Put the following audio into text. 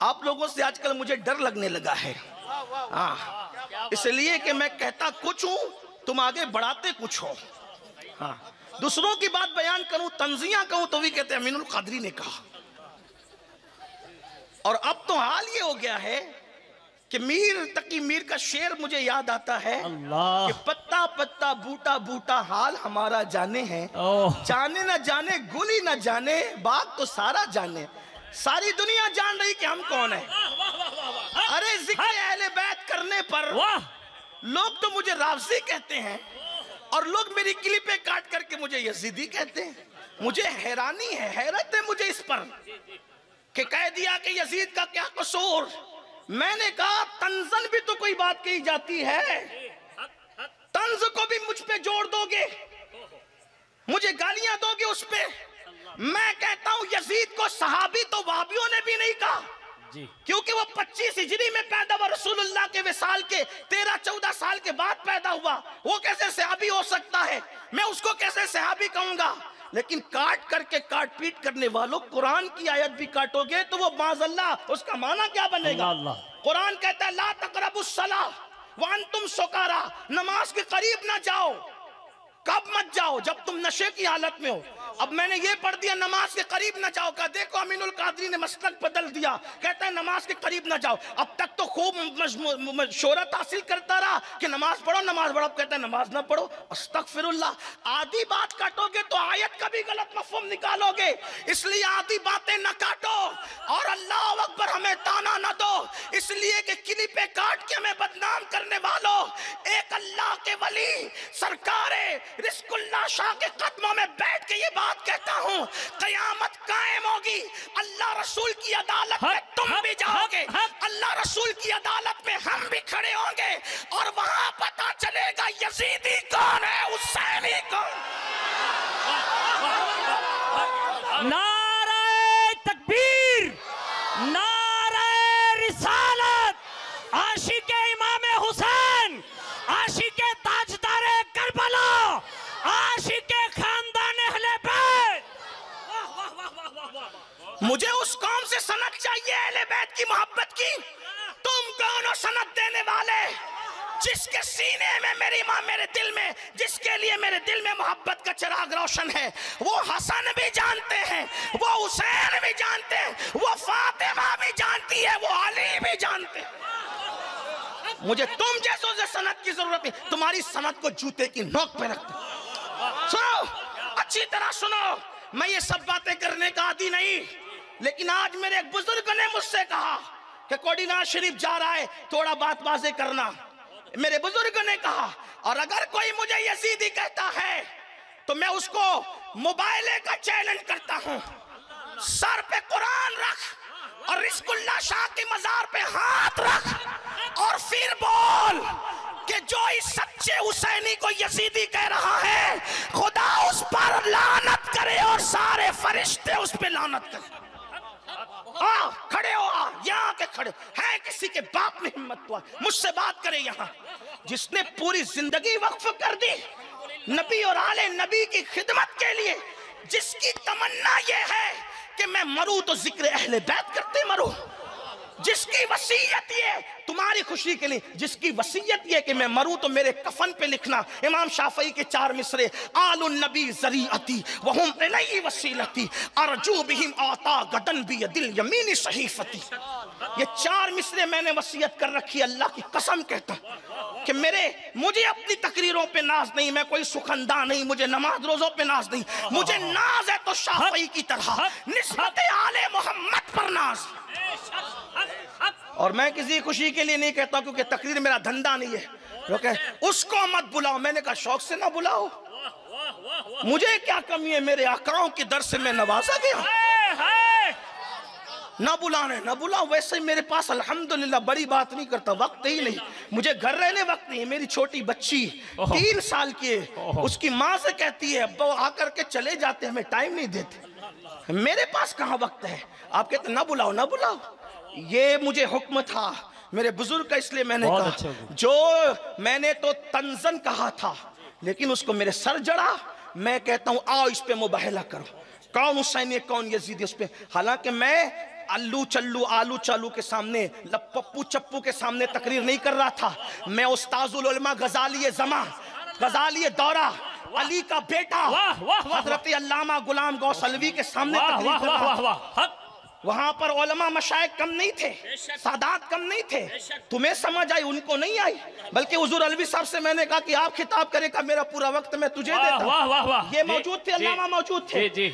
आप लोगों से आजकल मुझे डर लगने लगा है। हाँ, इसलिए कि मैं कहता कुछ हूं, तुम आगे बढ़ाते कुछ हो। हाँ, दूसरों की बात बयान करूं, तंजियां कहूं तो भी कहते हैं अमीनुल कादरी ने कहा। और अब तो हाल ये हो गया है कि मीर तकी मीर का शेर मुझे याद आता है कि पत्ता पत्ता बूटा बूटा हाल हमारा जाने हैं, जाने ना जाने गुल ही ना जाने बाग तो सारा जाने। सारी दुनिया जान रही कि हम कौन है। अरे जिक्र अहले बैत करने पर लोग तो मुझे राफजी कहते हैं और लोग मेरी क्लिपें काट करके मुझे यजीदी कहते हैं। मुझे हैरानी है, हैरत है मुझे इस पर कि कह दिया कि यजीद का क्या कसूर। मैंने कहा तंजन भी तो कोई बात कही जाती है, तंज को भी मुझ पे जोड़ दोगे, मुझे गालियां दोगे उस पे। मैं कहता हूं यजीद को सहाबी तो वहाबियों ने भी नहीं कहा जी, क्योंकि वो 25 हिजरी में पैदा हुआ, रसूलुल्लाह के विसाल के 13-14 साल के बाद पैदा हुआ। वो कैसे सहाबी हो सकता है? मैं उसको कैसे सहाबी कहूंगा? लेकिन काट करके काट पीट करने वालों, कुरान की आयत भी काटोगे तो वो माज़अल्लाह, उसका माना क्या बनेगा? कुरान कहता है ला तक़रबुस्सलाह व अंतुम सुकारा, नमाज के करीब ना जाओ। कब मत जाओ? जब तुम नशे की हालत में हो। अब मैंने ये पढ़ दिया नमाज के करीब ना जाओ का, देखो अमीनुल कादरी ने मसलक बदल दिया, कहता है नमाज के करीब ना जाओ। अब तक तो खूब शोहरत हासिल करता रहा कि नमाज पढ़ो नमाज पढ़ो, अब कहता है नमाज ना पढ़ो। अस्तगफिरुल्लाह। आधी बात काटोगे तो आयत का भी गलत मफहूम निकालोगे, इसलिए आधी बातें ना काटो और अल्लाह अकबर हमें ताना ना दो, इसलिए कि किली पे काट के हमें बदनाम करने वालों, एक अल्लाह के वली सरकारे रिज़्कुल्लाह शाह के कदमों में बैठ के ये बात कहता हूँ, कयामत कायम होगी, अल्लाह रसूल की अदालत में तुम भी जाओगे, अल्लाह रसूल की अदालत में हम भी खड़े होंगे और वहां पता चलेगा यजीदी कौन है, हुसैनी कौन। नारे तकबीर, नारे रिसालत, आशिके इमाम हुसैन, आशिके ताजदारे करबला, आशिके खानदान अहले बैत। मुझे उस कौम से सनद चाहिए अहले बैत की मोहब्बत की। तुम कौन हो सनद देने वाले? जिसके सीने में मेरी मां, मेरे दिल में, जिसके लिए मेरे दिल में मोहब्बत का चिराग रोशन है, वो हसन भी जानते हैं, वो हुसैन भी जानते हैं, वो फातिमा भी जानती है, वो अली भी जानते हैं। मुझे तुम जैसों से सनद की जरूरत नहीं, तुम्हारी सनद को जूते की नोक पे रखते। सुनो, अच्छी तरह सुनो, मैं ये सब बातें करने का आदी नहीं, लेकिन आज मेरे एक बुजुर्ग ने मुझसे कहा कि कोडीनार शरीफ जा रहा है, थोड़ा बात बातें करना। मेरे बुजुर्ग ने कहा, और अगर कोई मुझे यजीदी कहता है तो मैं उसको मोबाइल का चैलेंज करता हूं, सर पे कुरान रख और रिज़्कुल्लाह शाह की मजार पे हाथ रख और फिर बोल कि जो इस सच्चे हुसैनी को यजीदी कह रहा है, खुदा उस पर लानत करे और सारे फरिश्ते उस पे लानत करे। खड़े हो, यहाँ के खड़े है, किसी के बाप में हिम्मत हुआ मुझसे बात करे यहाँ, जिसने पूरी जिंदगी वक्फ कर दी नबी और आले नबी की खिदमत के लिए, जिसकी तमन्ना ये है कि मैं मरूं तो जिक्र अहले बैत करते मरूं, जिसकी वसीयत ये तुम्हारी खुशी के लिए, जिसकी वसीयत ये कि मैं मरूं तो मेरे कफन पे लिखना इमाम शाफई के 4 मिसरे, आलुन नबी ज़रीअती वहुम इलैहि वसीलती अर्जू बिहिम आता गदन बियदिल यमीनी सहीफती। ये 4 मिसरे मैंने वसीयत कर रखी, अल्लाह की कसम कहता कि मुझे अपनी तकरीरों पे नाज नहीं, मैं कोई सुखंदा नहीं, मुझे नमाज रोजों पे नाज नहीं, मुझे नाज है तो शाफई की तरह निस्बत आले मोहम्मद पर नाज। और मैं किसी खुशी के लिए नहीं कहता, क्योंकि तकरीर मेरा धंधा नहीं है। लोग उसको मत बुलाओ, मैंने कहा शौक से ना बुलाओ, मुझे क्या कमी है, मेरे आकाओं के दर से मैं नवाजा गया। ना बुलाने ना बुलाओ, वैसे ही मेरे पास अल्हम्दुलिल्लाह बड़ी बात नहीं करता, वक्त ही नहीं, मुझे घर रहने वक्त नहीं है। मेरी छोटी बच्ची 3 साल की है, उसकी माँ से कहती है अब्बा आकर के चले जाते, हमें टाइम नहीं देते, मेरे पास कहाँ वक्त है। आप कहते ना बुलाओ ना बुलाओ, ये मुझे हुक्म था मेरे बुजुर्ग का, इसलिए मैंने कहा। अच्छा, जो मैंने तो तंजन कहा था, लेकिन उसको मेरे सर जड़ा। मैं कहता हूं आओ इस पे मुबाहला करो, कौन हुसैनी कौन यजीदी उस पे। हालांकि मैं अल्लू चल्लू आलू चालू के सामने, पप्पू चप्पू के सामने तकरीर नहीं कर रहा था। मैं उस्ताजुल उलमा गजाली जमा, गजाली दौरा, अली का बेटा हजरत अल्लामा गुलाम गौस अलवी के सामने तकरीर कर रहा था। वहां पर उलमा मशाइख कम नहीं थे, सादात कम नहीं थे। तुम्हें समझ आई, उनको नहीं आई। बल्कि हुजूर अलवी साहब से मैंने कहा कि आप खिताब करेगा, मेरा पूरा वक्त मैं तुझे देता। वाह वाह वाह, ये मौजूद थे, अल्लामा मौजूद थे।